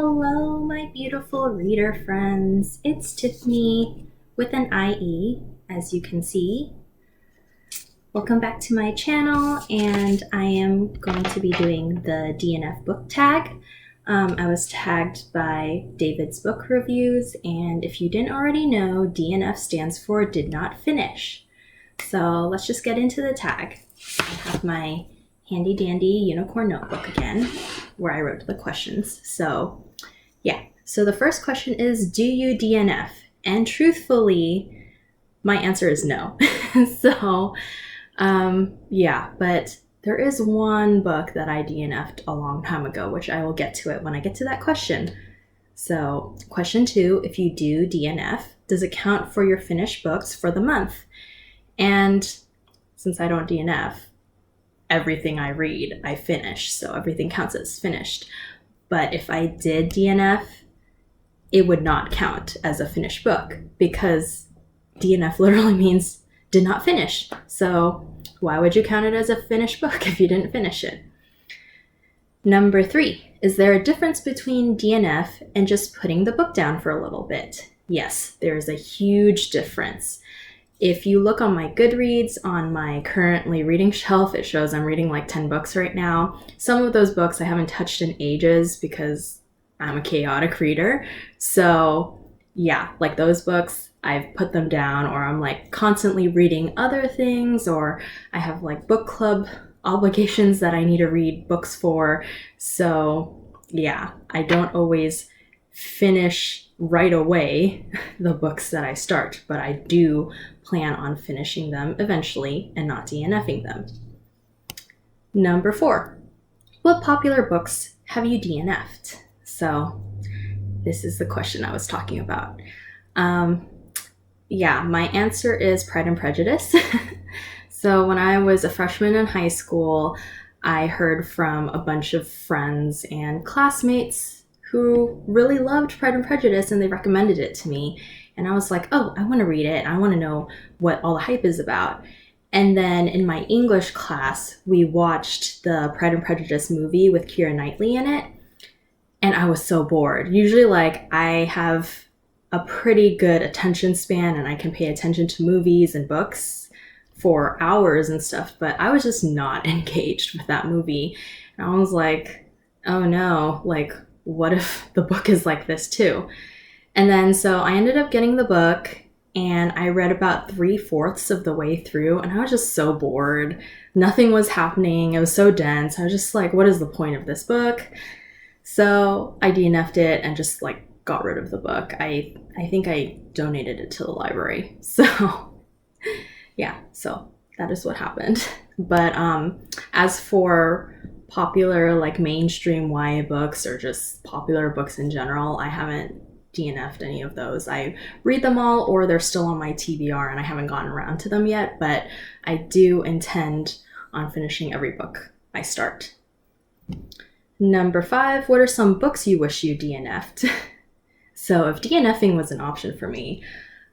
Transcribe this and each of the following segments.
Hello, my beautiful reader friends. It's Tiffany with an IE, as you can see. Welcome back to my channel, and I am going to be doing the DNF Book Tag. I was tagged by David's Book Reviews, and if you didn't already know, DNF stands for Did Not Finish. So let's just get into the tag. I have my handy dandy unicorn notebook again, where I wrote the questions. So the first question is, do you DNF? And truthfully, my answer is no. But there is one book that I DNF'd a long time ago, which I will get to it when I get to that question. So question 2, if you do DNF, does it count for your finished books for the month? And since I don't DNF, everything I read, I finish. So everything counts as finished. But if I did DNF, it would not count as a finished book because DNF literally means did not finish. So why would you count it as a finished book if you didn't finish it? Number 3, is there a difference between DNF and just putting the book down for a little bit? Yes, there is a huge difference. If you look on my Goodreads, on my currently reading shelf, it shows I'm reading like 10 books right now. Some of those books I haven't touched in ages because I'm a chaotic reader. So yeah, like those books, I've put them down, or I'm like constantly reading other things, or I have like book club obligations that I need to read books for. So yeah, I don't always finish right away the books that I start, but I do plan on finishing them eventually and not DNFing them. Number 4, what popular books have you DNF'd? So this is the question I was talking about. My answer is Pride and Prejudice. So when I was a freshman in high school, I heard from a bunch of friends and classmates who really loved Pride and Prejudice, and they recommended it to me. And I was like, oh, I want to read it. I want to know what all the hype is about. And then in my English class, we watched the Pride and Prejudice movie with Keira Knightley in it. And I was so bored. Usually, I have a pretty good attention span and I can pay attention to movies and books for hours and stuff, but I was just not engaged with that movie. And I was like, oh no, what if the book is like this too? And then so I ended up getting the book, and I read about 3/4 of the way through, and I was just so bored. Nothing was happening. It was so dense. I was just like, what is the point of this book? So I DNF'd it and just got rid of the book. I think I donated it to the library. So yeah, so that is what happened. But as for popular mainstream YA books or just popular books in general, I haven't DNF'd any of those. I read them all, or they're still on my TBR and I haven't gotten around to them yet, but I do intend on finishing every book I start. Number 5, what are some books you wish you DNF'd? So if DNFing was an option for me,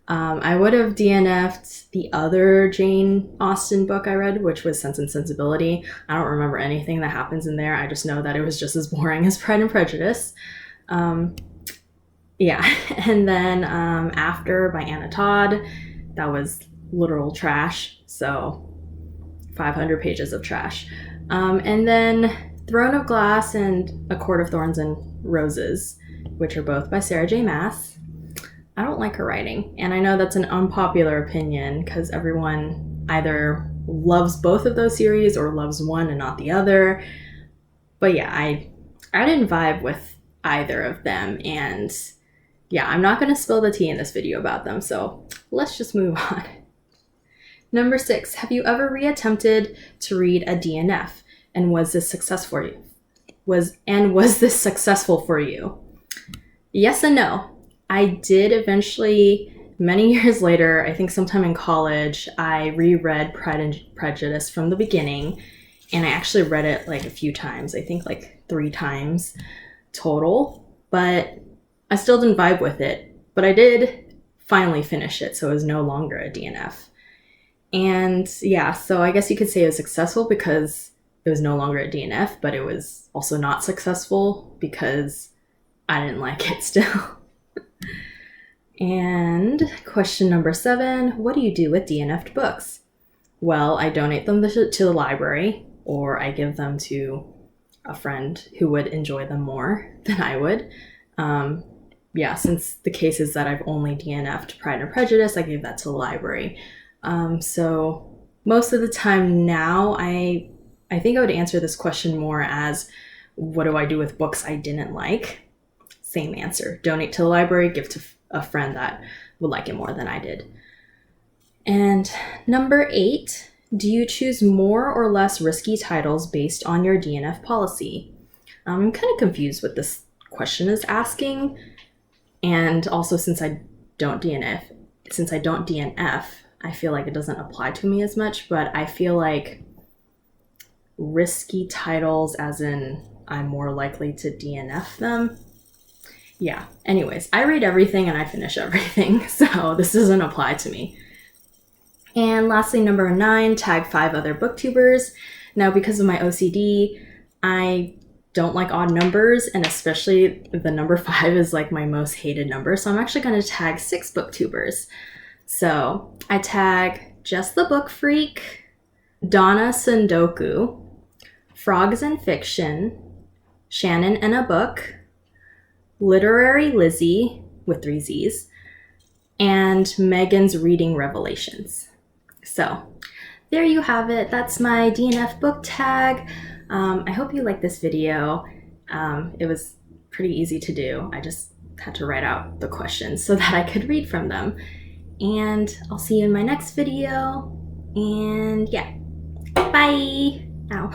I would have DNF'd the other Jane Austen book I read, which was Sense and Sensibility. I don't remember anything that happens in there. I just know that it was just as boring as Pride and Prejudice. And then After by Anna Todd, that was literal trash. So 500 pages of trash. And then Throne of Glass and A Court of Thorns and Roses, which are both by Sarah J. Maas. I don't like her writing, and I know that's an unpopular opinion because everyone either loves both of those series or loves one and not the other. But yeah, I didn't vibe with either of them, and yeah, I'm not going to spill the tea in this video about them, so let's just move on. Number 6, have you ever reattempted to read a DNF? And was this successful for you? Was this successful for you? Yes and no. I did eventually, many years later, I think sometime in college, I reread Pride and Prejudice from the beginning, and I actually read it a few times. I think 3 times total, but I still didn't vibe with it. But I did finally finish it, so it was no longer a DNF. And yeah, so I guess you could say it was successful because it was no longer a DNF, but it was also not successful because I didn't like it still. And question number 7, what do you do with DNF'd books? Well, I donate them to the library, or I give them to a friend who would enjoy them more than I would. Yeah, since the case is that I've only DNF'd Pride and Prejudice, I gave that to the library. So most of the time now, I think I would answer this question more as, what do I do with books I didn't like? Same answer. Donate to the library, give to a friend that would like it more than I did. And number 8, do you choose more or less risky titles based on your DNF policy? I'm kind of confused what this question is asking. And also, since I don't DNF, I feel like it doesn't apply to me as much, but I feel like risky titles as in I'm more likely to DNF them. Yeah, anyways, I read everything and I finish everything, so this doesn't apply to me. And lastly, number 9, tag 5 other booktubers. Now, because of my OCD, I don't like odd numbers, and especially the number 5 is like my most hated number, so I'm actually going to tag 6 booktubers. So I tag Just the Book Freak, Donna Sundoku, Frogs and Fiction, Shannon and a Book, Literary Lizzie with 3 Z's, and Megan's Reading Revelations. So there you have it. That's my DNF book tag. I hope you liked this video. It was pretty easy to do. I just had to write out the questions so that I could read from them. And I'll see you in my next video. And yeah, bye. Ow.